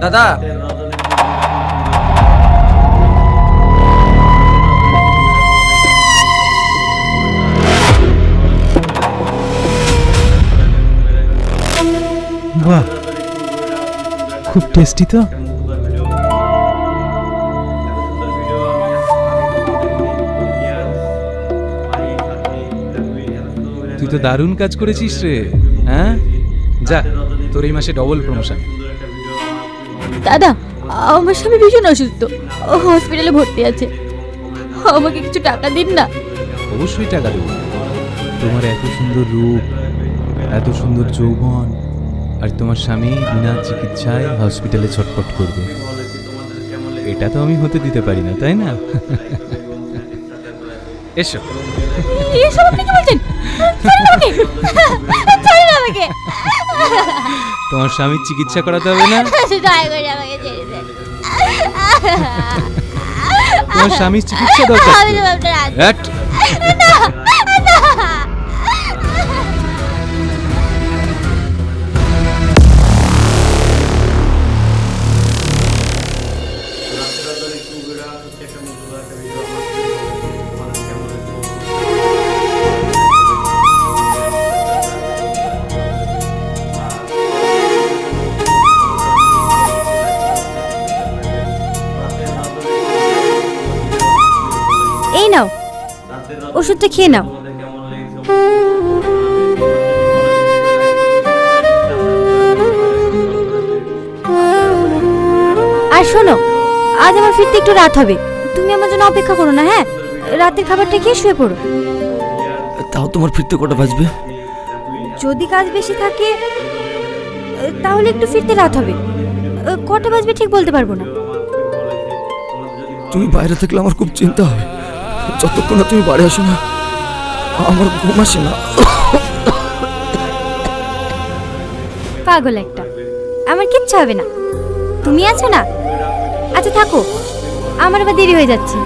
দাদা বাহ, খুব টেস্টি তো। তুই তো দারুণ কাজ করেছিস রে। হ্যাঁ, যা, তোর এই মাসে ডবল প্রমোশন। দাদা, আমার স্বামী ভীষণ অসুস্থ, ও হসপিটালে ভর্তি আছে, আমাকে কিছু টাকা দিন না। অবশ্যই টাকা দেবো। তোমার এত সুন্দর রূপ, এত সুন্দর যৌবন, আর তোমার স্বামী বিনা চিকিৎসায় হসপিটালে ছটফট করবে, এটা তো আমি হতে দিতে পারি না, তাই না? এসো। এসব আপনি কি বলছেন? ছাড়ুন আমাকে, ছাড়ুন আমাকে। তোমার স্বামীর চিকিৎসা করাতে হবে না? দয়া করে আমাকে ছেড়ে দেন। তোমার স্বামীর চিকিৎসা দরকার আমি তো। তো আপনার হাত- হ্যাট। না, না। এই নাও, ওষুধটা খেয়ে নাও। আর শোনো, আজ আমার ফিরতে একটু রাত হবে, তুমি আমার জন্য অপেক্ষা করো না। হ্যাঁ, রাতের খাবারটা খেয়ে শুয়ে পড়ো। তাও তোমার ফিরতে কটা বাজবে? যদি কাজ বেশি থাকে তাহলে একটু ফিরতে রাত হবে, কটা বাজবে ঠিক বলতে পারবো না। তুমি বাইরে থাকলে আমার খুব চিন্তা হয়, যতক্ষণ না তুমি বাড়ি আসো না আমার ঘুম আসে না। পাগল একটা, আমার কিচ্ছু হবে না, তুমি আছো না। আচ্ছা থাকো, আমার আবার দেরি হয়ে যাচ্ছে।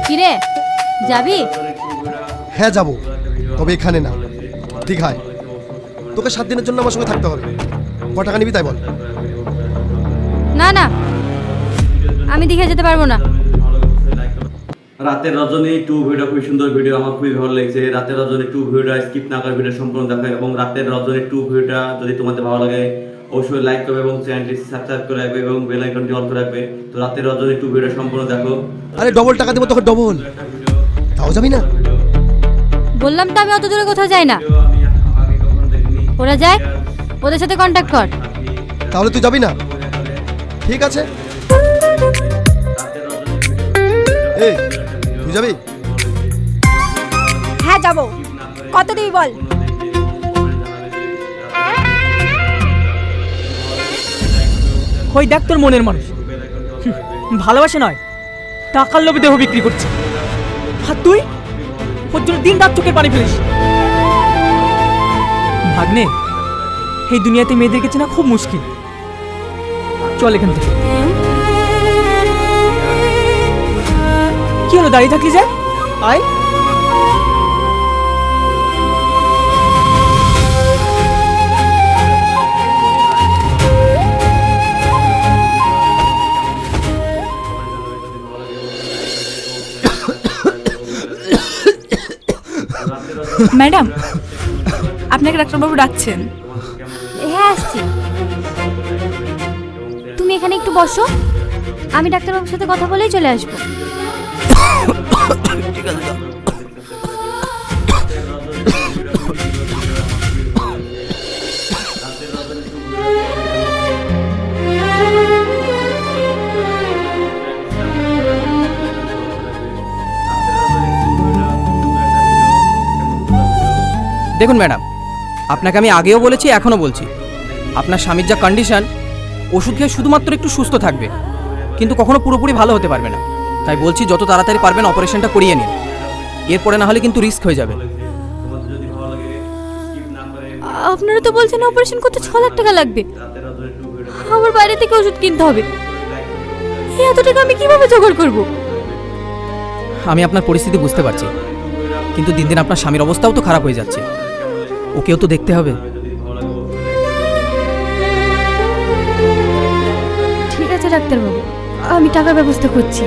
কিরে, যাবি? হ্যাঁ যাবো, তবে এখানে না, দীঘায়। তোকে 7 দিনের জন্য আমার সঙ্গে থাকতে হবে। ক টাকা নিবি তাই বল। না না, আমি দীঘা যেতে পারবো না। রাতের রজনী 2 ভিডিও খুবই সুন্দর ভিডিও, আমার খুবই ভালো লেগেছে। রাতের রজনী 2 ভিডিওটা স্কিপ না করে ভিডিও সম্পূর্ণ দেখো, এবং রাতের রজনী 2 ভিডিওটা যদি তোমাদের ভালো লাগে অবশ্যই লাইক করবে এবং চ্যানেলটি সাবস্ক্রাইব করে রাখবে এবং বেল আইকনটি অন করে রাখবে। তো রাতের রজনী 2 ভিডিও সম্পূর্ণ দেখো। আরে ডবল টাকা দেবো তোকে, ডবল। তাও যাবি না? বললাম তো আমি অত দূরে কোথাও যাই না। ওরা যায়, ওদের সাথে কন্ট্যাক্ট কর। তাহলে তুই যাবি না? ঠিক আছে, এই তুই যাবি? হ্যাঁ যাবো, কত দিবি বল। ওই দেখ তোর মনের মানুষ, ভালোবাসে নয় টাকার লোভে দেহ বিক্রি করছে, আর তুই ওর জন্য দিন রাত চোখের পানি ফেলিস। ভাগ্নে, এই দুনিয়াতে মেয়েদেরকে চেনা খুব মুশকিল, চল এখান থেকে। কি হলো, দাঁড়িয়ে থাকলি যে? আয়। ম্যাডাম, আপনাকে ডাক্তারবাবু ডাকছেন। হ্যাঁ আসছি, তুমি এখানে একটু বসো, আমি ডাক্তারবাবুর সাথে কথা বলেই চলে আসবো। ঠিক আছে। দেখুন ম্যাডাম, আপনাকে আমি আগেও বলেছি, এখনও বলছি, আপনার স্বামীর যা কন্ডিশন, ওষুধ খেয়ে শুধুমাত্র একটু সুস্থ থাকবে, কিন্তু কখনো পুরোপুরি ভালো হতে পারবে না। তাই বলছি যত তাড়াতাড়ি পারবেন অপারেশনটা করিয়ে নিন, এরপরে না হলে কিন্তু রিস্ক হয়ে যাবে। তোমাদের যদি ভালো লাগে স্কিপ না করে আপনারা তো বলছেন অপারেশন করতে 6 লাখ টাকা লাগবে, রাতের রজনী টু ভিডিও আমার বাইরে থেকে ওষুধ কিনতে হবে। এত টাকা আমি কিভাবে জোগাড় করব? আমি আপনার পরিস্থিতি বুঝতে পারছি, কিন্তু দিন দিন আপনার স্বামীর অবস্থাও তো খারাপ হয়ে যাচ্ছে, ওকেও তো দেখতে হবে। ঠিক আছে ডাক্তারবাবু, আমি টাকার ব্যবস্থা করছি।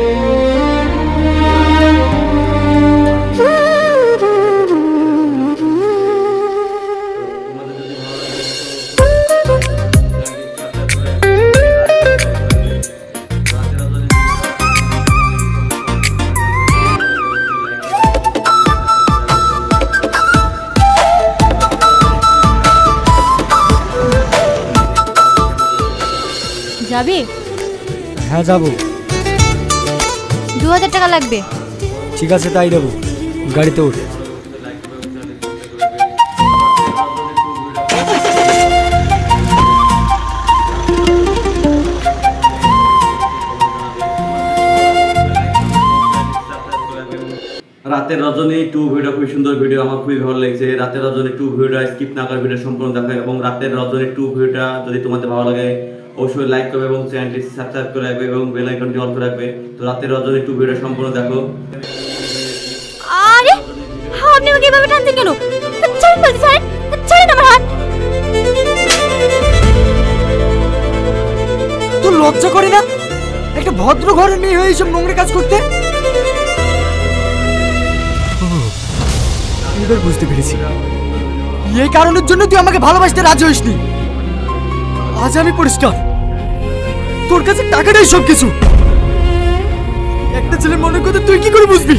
যাবি? হ্যাঁ যাবো। 2000 টাকা লাগবে। ঠিক আছে তাই দেবো, গাড়িতে ওঠ। রাতের রজনী টু ভিডিও খুবই সুন্দর ভিডিও, আমার খুবই ভালো লেগেছে। রাতের রজনী টু ভিডিওটা স্কিপ না করে ভিডিও সম্পূর্ণ দেখো, এবং রাতের রজনী টু ভিডিওটা যদি তোমাদের ভালো লাগে অবশ্যই লাইক করবে এবং চ্যানেলটি সাবস্ক্রাইব করে রাখবে এবং বেল আইকনটি অন করে রাখবে। তো রাতের রজনী টু ভিডিও সম্পূর্ণ দেখো। আরে আপনি আমাকে এভাবে টানছেন কেন? ছাড়েন বলছি, ছাড়েন, ছাড়েন আমার হাত। তোর লজ্জা করে না একটা ভদ্র ঘরের মেয়ে হয়ে এইসব নোংরা কাজ করতে? এবার বুঝতে পেরেছি এই কারণের জন্য তুই আমাকে ভালোবাসতে রাজি হইসনি। আজ আমি পরিষ্কার, তোর কাছে টাকাটাই সব কিছু। একটা ছেলের মনের কথা তুই কি করে বুঝবি?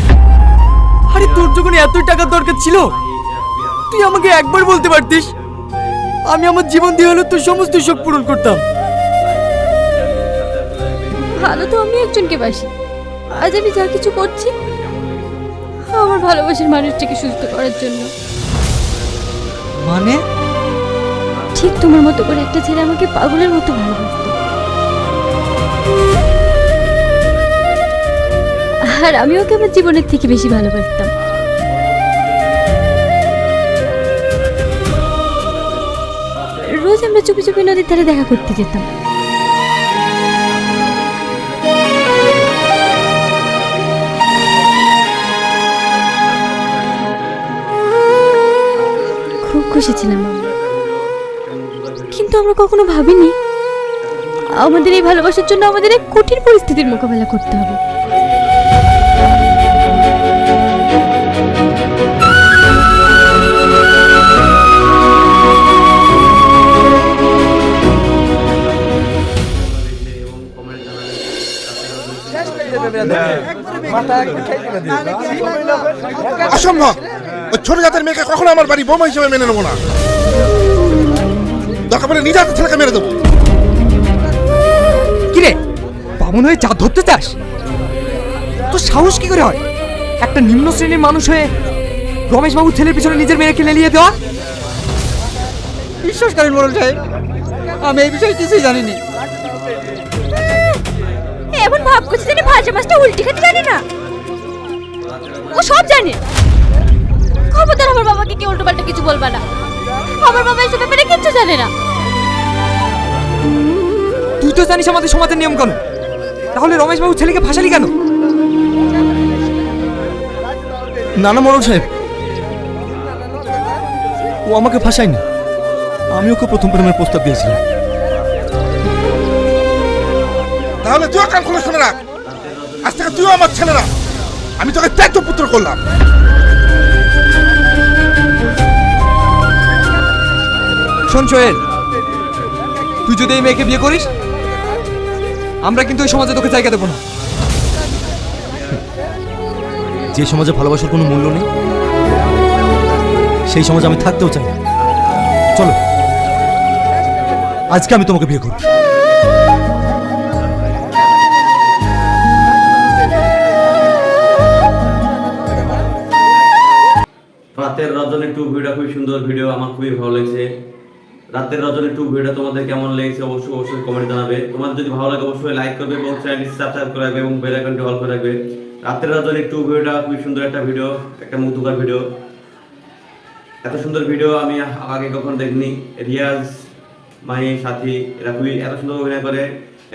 আরে তোর যখন এতই টাকার দরকার ছিল তুই আমাকে একবার বলতে পারতিস, আমি আমার জীবন দিয়ে হলো তোর সমস্ত শখ পূরণ করতাম। ভালো তো আমি একজনকে বাসি, আজ আমি যা কিছু করছি আমার ভালোবাসার মানুষটাকে সুস্থ করার জন্য। মানে ঠিক তোমার মতো করে একটা ছেলে আমাকে পাগলের মতো ভালোবাসতো, আর আমি ওকে আমার জীবনের থেকে বেশি ভালোবাসতাম। রোজ আমরা চুপি চুপি নদীর ধারে দেখা করতে যেতাম। খুব খুশি ছিলাম আমরা, কিন্তু আমরা কখনো ভাবিনি আমাদের এই ভালোবাসার জন্য আমাদের এক কঠিন পরিস্থিতির মোকাবেলা করতে হবে। অসম্ভব! ওই ছোট জাতের মেয়েকে কখনো আমার বাড়ি বৌমা হিসেবে মেনে নেবো না। দরকার পড়লে নিজে হাতে ছেলেকে মেরে দেবো। কিরে বামন হয়ে চাঁদ ধরতে চাস? তোর সাহস কি করে হয় একটা নিম্ন শ্রেণীর মানুষ হয়ে রমেশ বাবু ছেলের পিছনে নিজের মেয়েকে লেলিয়ে দেওয়া? বিশ্বাস করেন মোড়ল সাহেব, আমি এই বিষয়ে কিছুই জানিনি। এমন ভাব করছে জানি ভাজা মাছটা উল্টি খেতে জানে না, ও সব জানে। খবরদার আমার বাবাকে কি উল্টো পাল্টা কিছু বলবা না, আমার বাবা এসব ব্যাপারে কিচ্ছু জানে না। তুই তো জানিস আমাদের সমাজের নিয়ম কানুন, তাহলে রমেশ বাবু ছেলেকে ফাঁসালি কেন? না না মোড়ল সাহেব, ও আমাকে ফাঁসায়নি, আমি ওকে প্রথম প্রেমের প্রস্তাব দিয়েছিলাম। তাহলে তুইও কান খুলে শুনে রাখ, আজ থেকে তুইও আমার ছেলেরা। আমি তোকে ত্যায্য পুত্র করলাম। শোন সোহেল, তুই যদি এই মেয়েকে বিয়ে করিস আমরা কিন্তু এই সমাজে তোকে জায়গা দেবো না। যে সমাজে ভালোবাসার কোনো মূল্য নেই সেই সমাজে আমি থাকতেও চাই না। চলো আজকে আমি তোমাকে বিয়ে করব। রাতের রজনী টু ভিডিও খুবই সুন্দর ভিডিও, আমার খুবই ভালো লেগেছে। রাতের রজনী 2 ভিডিওটা তোমাদের কেমন লেগেছে অবশ্যই কমেন্ট জানাবে। তোমাদের যদি ভালো লাগে অবশ্যই লাইক করবে এবং চ্যানেলটি সাবস্ক্রাইব করে রাখবে এবং বেল আইকনটি অল করে রাখবে। রাতের রজনী 2 ভিডিওটা খুবই সুন্দর একটা ভিডিও, একটা মুগ্ধকর ভিডিও। এত সুন্দর ভিডিও আমি আগে কখনো দেখিনি। রিয়াজ, মাহি, সাথী এরা খুবই এত সুন্দর অভিনয় করে,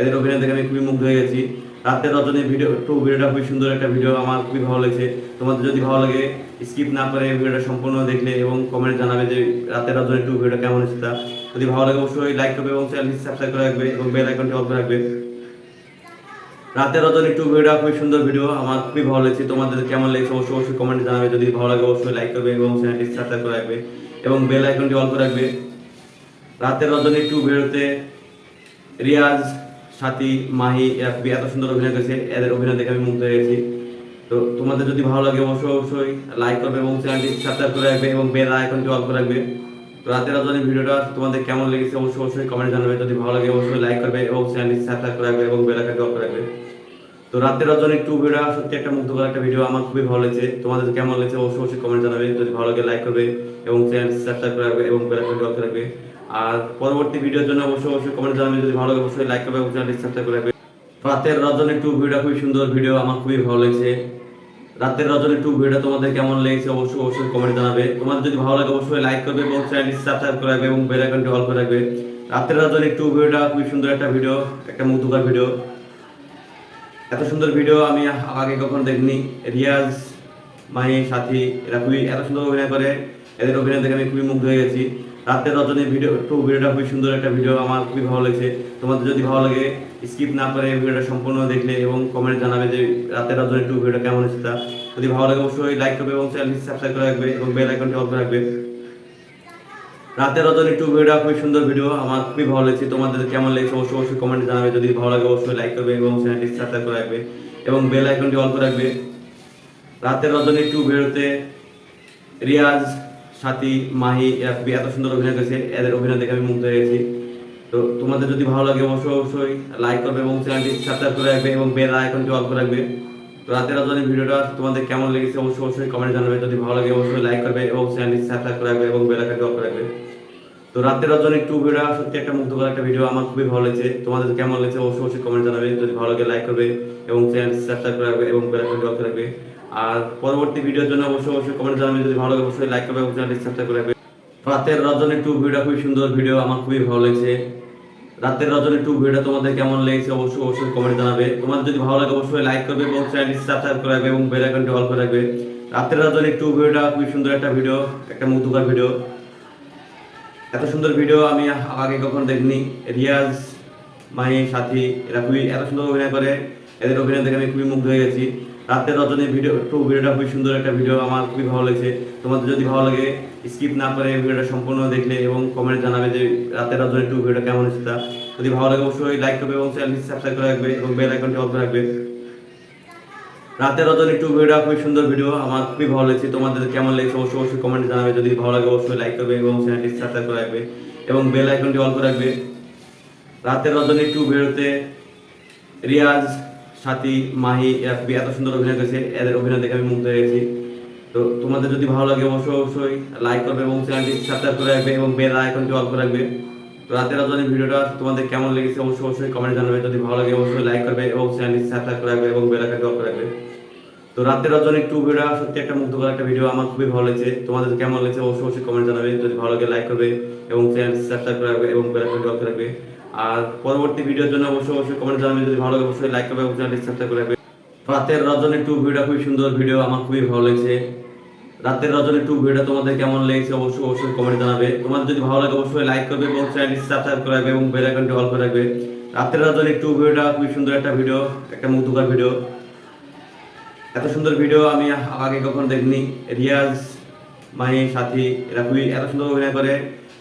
এদের অভিনয় দেখে আমি খুবই মুগ্ধ হয়ে গেছি। রাতের রজনী ভিডিও 2 ভিডিওটা খুবই সুন্দর একটা ভিডিও, আমার খুবই ভালো লেগেছে। তোমাদের যদি ভালো লাগে স্কিপ না করে ভিডিওটা সম্পূর্ণ দেখলে এবং কমেন্ট জানাবে যে রাতের রজনী 2 ভিডিওটা কেমন হয়েছে। তা যদি ভালো লাগে অবশ্যই লাইক করবে এবং চ্যানেলটি সাবস্ক্রাইব করে রাখবে এবং বেল আইকনটি অল করে রাখবে। রাতের রজনী 2 ভিডিওটা খুবই সুন্দর ভিডিও, আমার খুবই ভালো লেগেছে। তোমাদের কেমন লেগেছে অবশ্যই কমেন্ট জানাবে। যদি ভালো লাগে অবশ্যই লাইক করবে এবং চ্যানেলটি সাবস্ক্রাইব করে রাখবে এবং বেল আইকনটি অল করে রাখবে। রাতের রজনী 2 ভিডিওতে রিয়াজ, সাথী, মাহি এরা খুবই এত সুন্দর অভিনয় করেছে, এদের অভিনয় দেখে আমি মুগ্ধ হয়ে গেছি। তো তোমাদের যদি ভালো লাগে অবশ্যই লাইক করবে এবং চ্যানেলটি সাবস্ক্রাইব করে রাখবে এবং বেল আইকনটি অল করে রাখবে। তো রাতের রজনী ভিডিওটা তোমাদের কেমন লেগেছে অবশ্যই কমেন্ট জানাবে। যদি ভালো লাগে অবশ্যই লাইক করবে এবং চ্যানেলটি সাবস্ক্রাইব করে রাখবে এবং বেল আইকনটি অল করে রাখবে। তো রাতের রজনী 2 ভিডিও সত্যি একটা মুগ্ধকর একটা ভিডিও, আমার খুবই ভালো লেগেছে। তোমাদের কেমন লেগেছে অবশ্যই কমেন্ট জানাবে। যদি ভালো লাগে লাইক করবে এবং চ্যানেলটি সাবস্ক্রাইব করে রাখবে এবং বেল আইকনটি অল করে রাখবে। আর পরবর্তী ভিডিওর জন্য অবশ্যই কমেন্ট জানাবে। যদি ভালো লাগে অবশ্যই লাইক করবে এবং চ্যানেলটি সাবস্ক্রাইব করে রাখবে। রাতের রজনী 2 ভিডিও খুবই সুন্দর ভিডিও, আমার খুবই ভালো লেগেছে। রাতের রজনী 2 ভিডিও তোমাদের কেমন লেগেছে অবশ্যই কমেন্ট জানাবে। তোমাদের যদি ভালো লাগে অবশ্যই লাইক করবে এবং চ্যানেলটি সাবস্ক্রাইব করে রাখবে এবং বেল আইকনটি অল করে রাখবে। রাতের রজনী 2 ভিডিওটা খুবই সুন্দর একটা ভিডিও, একটা মুগ্ধকর ভিডিও। এত সুন্দর ভিডিও আমি আগে কখনো দেখিনি। রিয়াজ, মাহি, সাথী এরা খুবই এত সুন্দর অভিনয় করে, এদের অভিনয় দেখে আমি খুবই মুগ্ধ হয়ে গেছি। রাতের রজনী 2 ভিডিওটা খুবই সুন্দর একটা ভিডিও, আমার খুবই ভালো লেগেছে। তোমাদের যদি ভালো লাগে স্কিপ না করে ভিডিওটা সম্পূর্ণ দেখলে এবং কমেন্ট জানাবে যে রাতের রজনী 2 ভিডিওটা কেমন হয়েছে। তা যদি ভালো লাগে অবশ্যই লাইক করবে এবং চ্যানেলটি সাবস্ক্রাইব করে রাখবে এবং বেল আইকনটি অল করে রাখবে। রাতের রজনী 2 ভিডিওটা খুবই সুন্দর ভিডিও, আমার খুবই ভালো লেগেছে। তোমাদের কেমন লেগেছে অবশ্যই কমেন্ট জানাবে। যদি ভালো লাগে অবশ্যই লাইক করবে এবং চ্যানেলটি সাবস্ক্রাইব করে রাখবে এবং বেল আইকনটি অল করে রাখবে। রাতের রজনী 2 ভিডিওতে রিয়াজ, সাথী, মাহি এরা খুবই এত সুন্দর অভিনয় করেছে, এদের অভিনয় দেখে আমি মুগ্ধ হয়ে গেছি। তো তোমাদের যদি ভালো লাগে অবশ্যই লাইক করবে এবং চ্যানেলটি সাবস্ক্রাইব করে রাখবে এবং বেল আইকনটি অল করে রাখবে। তো রাতের রজনী ভিডিওটা তোমাদের কেমন লেগেছে অবশ্যই কমেন্ট জানাবে। যদি ভালো লাগে অবশ্যই লাইক করবে এবং চ্যানেলটি সাবস্ক্রাইব করে রাখবে এবং বেল আইকনটি অল করে রাখবে। তো রাতের রজনী 2 ভিডিও সত্যি একটা মুগ্ধকর একটা ভিডিও, আমার খুবই ভালো লেগেছে। তোমাদের কেমন লেগেছে অবশ্যই কমেন্ট জানাবে। যদি ভালো লাগে লাইক করবে এবং চ্যানেলটি সাবস্ক্রাইব করে রাখবে এবং বেল আইকনটি অল করে রাখবে। আর পরবর্তী ভিডিওর জন্য অবশ্যই কমেন্ট জানাবে। যদি ভালো লাগে অবশ্যই লাইক করবে এবং চ্যানেলটি সাবস্ক্রাইব করে রাখবে। রাতের রজনী 2 ভিডিও খুবই সুন্দর ভিডিও, আমার খুবই ভালো লেগেছে। রাতের রজনী 2 ভিডিও তোমাদের কেমন লেগেছে অবশ্যই কমেন্ট জানাবে। তোমাদের যদি ভালো লাগে অবশ্যই লাইক করবে এবং চ্যানেলটি সাবস্ক্রাইব করে রাখবে এবং বেল আইকনটি অল করে রাখবে। রাতের রজনী 2 ভিডিওটা খুবই সুন্দর একটা ভিডিও, একটা মুগ্ধকর ভিডিও। এত সুন্দর ভিডিও আমি আগে কখনো দেখিনি। রিয়াজ, মাহি, সাথী এরা খুবই এত সুন্দর অভিনয় করে, এদের অভিনয় দেখে আমি খুবই মুগ্ধ হয়ে গেছি। রাতের রজনী 2 ভিডিওটা খুবই সুন্দর একটা ভিডিও, আমার খুবই ভালো লেগেছে। তোমাদের যদি ভালো লাগে স্কিপ না করে ভিডিওটা সম্পূর্ণ দেখলে এবং কমেন্ট জানাবে যে রাতের রজনী 2 ভিডিওটা কেমন হয়েছে। তা যদি ভালো লাগে অবশ্যই লাইক করবে এবং চ্যানেলটি সাবস্ক্রাইব করে রাখবে এবং বেল আইকনটি অল করে রাখবে। রাতের রজনী 2 ভিডিওটা খুবই সুন্দর ভিডিও, আমার খুবই ভালো লেগেছে। তোমাদের কেমন লেগেছে অবশ্যই কমেন্ট জানাবে। যদি ভালো লাগে অবশ্যই লাইক করবে এবং চ্যানেলটি সাবস্ক্রাইব করে রাখবে এবং বেল আইকনটি অল করে রাখবে। রাতের রজনী 2 ভিডিওতে রিয়াজ, সাথী, মাহি এরা খুবই এত সুন্দর অভিনয় করেছে, এদের অভিনয় দেখে আমি মুগ্ধ হয়ে গেছি। তো তোমাদের যদি ভালো লাগে অবশ্যই লাইক করবে এবং চ্যানেলটি সাবস্ক্রাইব করে রাখবে এবং বেল আইকনটি অল করে রাখবে। তো রাতের রজনী ভিডিওটা তোমাদের কেমন লেগেছে অবশ্যই কমেন্ট জানাবে। যদি ভালো লাগে অবশ্যই লাইক করবে এবং চ্যানেলটি সাবস্ক্রাইব করে রাখবে এবং বেল আইকনটি অল করে রাখবে। তো রাতের রজনী 2 ভিডিও সত্যি একটা মুগ্ধকর একটা ভিডিও, আমার খুবই ভালো লেগেছে। তোমাদের কেমন লেগেছে অবশ্যই কমেন্ট জানাবে। যদি ভালো লাগে লাইক করবে এবং চ্যানেলটি সাবস্ক্রাইব করে রাখবে এবং বেল আইকনটি অল করে রাখবে। আর পরবর্তী ভিডিওর জন্য অবশ্যই কমেন্ট জানাবে। যদি ভালো লাগে অবশ্যই লাইক করবে এবং চ্যানেলটি সাবস্ক্রাইব করে রাখবে। রাতের রজনী 2 ভিডিও খুবই সুন্দর ভিডিও, আমার খুবই ভালো লেগেছে। রাতের রজনী 2 ভিডিও তোমাদের কেমন লেগেছে অবশ্যই কমেন্ট জানাবে। তোমাদের যদি ভালো লাগে অবশ্যই লাইক করবে এবং চ্যানেলটি সাবস্ক্রাইব করে রাখবে এবং বেল আইকনটি অল করে রাখবে। রাতের রজনী 2 ভিডিওটা খুবই সুন্দর একটা ভিডিও, একটা মুগ্ধকর ভিডিও। এত সুন্দর ভিডিও আমি আগে কখনো দেখিনি। রিয়াজ, মাহি, সাথী এরা খুবই এত সুন্দর অভিনয় করে,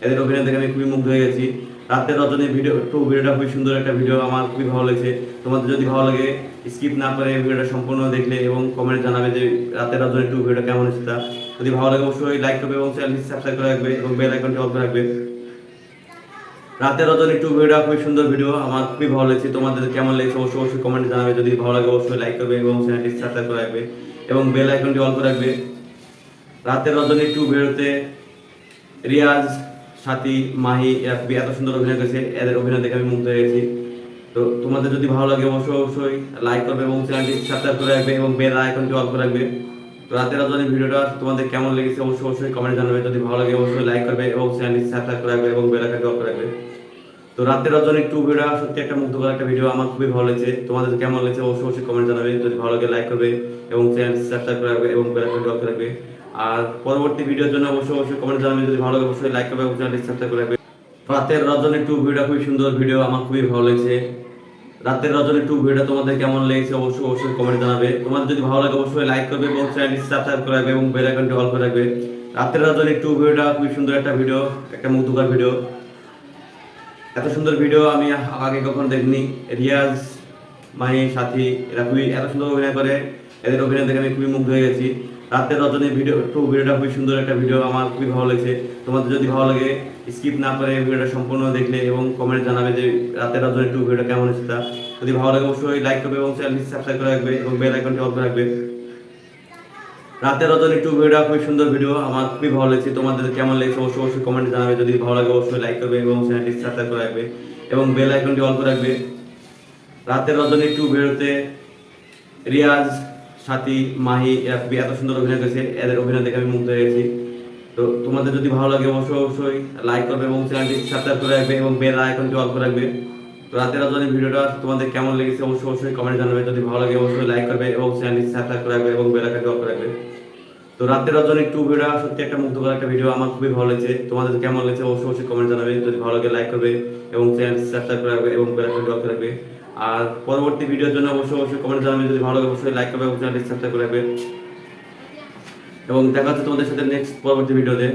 এদের অভিনয় দেখে আমি খুবই মুগ্ধ হয়ে গেছি। রাতের রজনী 2 ভিডিওটা খুবই সুন্দর একটা ভিডিও, আমার খুবই ভালো লেগেছে। তোমাদের যদি ভালো লাগে স্কিপ না করে ভিডিওটা সম্পূর্ণ দেখলে এবং কমেন্ট জানাবে যে রাতের রজনী 2 ভিডিওটা কেমন হয়েছে। তা যদি ভালো লাগে অবশ্যই লাইক করবে এবং চ্যানেলটি সাবস্ক্রাইব করে রাখবে এবং বেল আইকনটি অল করে রাখবে। রাতের রজনী 2 ভিডিওটা খুবই সুন্দর ভিডিও, আমার খুবই ভালো লেগেছে। তোমাদের কেমন লেগেছে অবশ্যই কমেন্ট জানাবে। যদি ভালো লাগে অবশ্যই লাইক করবে এবং চ্যানেলটি সাবস্ক্রাইব করে রাখবে এবং বেল আইকনটি অল করে রাখবে। রাতের রজনী 2 ভিডিওতে রিয়াজ, সাথী, মাহি এরা খুবই এত সুন্দর অভিনয় করেছে, এদের অভিনয় দেখে আমি মুগ্ধ হয়ে গেছি। তো তোমাদের যদি ভালো লাগে অবশ্যই লাইক করবে এবং চ্যানেলটি সাবস্ক্রাইব করে রাখবে এবং বেল আইকনটি অল করে রাখবে। তো রাতের রাজধানী ভিডিওটা তোমাদের কেমন লেগেছে অবশ্যই কমেন্ট জানাবে। যদি ভালো লাগে অবশ্যই লাইক করবে এবং চ্যানেলটি সাবস্ক্রাইব করে রাখবে এবং বেল আইকনটি অল করে রাখবে। তো রাতের রাজধানী 2 ভিডিওটা সত্যি একটা মুগ্ধকর একটা ভিডিও, আমার খুবই ভালো লেগেছে। তোমাদের কেমন লেগেছে অবশ্যই কমেন্ট জানাবে। যদি ভালো লাগে লাইক করবে এবং চ্যানেলটি সাবস্ক্রাইব করে রাখবে এবং বেল আইকনটি অল করে রাখবে। আর পরবর্তী ভিডিওর জন্য অবশ্যই কমেন্ট জানাবে। যদি ভালো লাগে অবশ্যই লাইক করবে এবং চ্যানেলটি সাবস্ক্রাইব করে রাখবে। রাতের রজনী 2 ভিডিওটা খুবই সুন্দর ভিডিও, আমার খুবই ভালো লেগেছে। রাতের রজনী 2 ভিডিওটা তোমাদের কেমন লেগেছে অবশ্যই কমেন্ট জানাবে। তোমাদের যদি ভালো লাগে অবশ্যই লাইক করবে এবং চ্যানেলটি সাবস্ক্রাইব করে রাখবে এবং বেল আইকনটি অল করে রাখবে। রাতের রজনী 2 ভিডিওটা খুবই সুন্দর একটা ভিডিও, একটা মুগ্ধকর ভিডিও। এত সুন্দর ভিডিও আমি আগে কখনো দেখিনি। রিয়াজ, মাহি, সাথী এরা খুবই এত সুন্দর অভিনয় করে, এদের অভিনয় দেখে আমি খুবই মুগ্ধ হয়ে গেছি। রাতের রজনী 2 ভিডিওটা খুবই সুন্দর একটা ভিডিও, আমার খুবই ভালো লেগেছে। তোমাদের যদি ভালো লাগে স্কিপ না করে ভিডিওটা সম্পূর্ণ দেখলে এবং কমেন্ট জানাবে যে রাতের রজনী 2 ভিডিওটা কেমন হয়েছে। তা যদি ভালো লাগে অবশ্যই লাইক করবে এবং চ্যানেলটি সাবস্ক্রাইব করে রাখবে এবং বেল আইকনটি অল করে রাখবে। রাতের রজনী 2 ভিডিওটা খুবই সুন্দর ভিডিও, আমার খুবই ভালো লেগেছে। তোমাদের কেমন লেগেছে অবশ্যই কমেন্ট জানাবে। যদি ভালো লাগে অবশ্যই লাইক করবে এবং চ্যানেলটি সাবস্ক্রাইব করে রাখবে এবং বেল আইকনটি অল করে রাখবে। রাতের রজনী 2 ভিডিওতে রিয়াজ, সাথী, মাহি এরা খুবই এত সুন্দর অভিনয় করেছে, এদের অভিনয় দেখে আমি মুগ্ধ হয়ে গেছি। তো তোমাদের যদি ভালো লাগে অবশ্যই লাইক করবে এবং চ্যানেলটি সাবস্ক্রাইব করে রাখবে এবং বেল আইকনটি অল করে রাখবে। তো রাতের রজনী ভিডিওটা তোমাদের কেমন লেগেছে অবশ্যই কমেন্ট জানাবে। যদি ভালো লাগে অবশ্যই লাইক করবে এবং চ্যানেলটি সাবস্ক্রাইব করে রাখবে এবং বেল আইকনটি অল করে রাখবে। তো রাতের রজনী 2 ভিডিওটা সত্যি একটা মুগ্ধকর একটা ভিডিও, আমার খুবই ভালো লেগেছে। তোমাদের কেমন লেগেছে অবশ্যই কমেন্ট জানাবে। যদি ভালো লাগে লাইক করবে এবং চ্যানেলটি সাবস্ক্রাইব করে রাখবে এবং বেল আইকনটি অল করে রাখবে। আর পরবর্তী ভিডিওর জন্য অবশ্যই কমেন্ট জানাবে। যদি ভালো লাগে অবশ্যই লাইক করবে এবং চ্যানেলটি সাবস্ক্রাইব করে রাখবে এবং দেখা হচ্ছে তোমাদের সাথে নেক্সট পরবর্তী ভিডিওতে।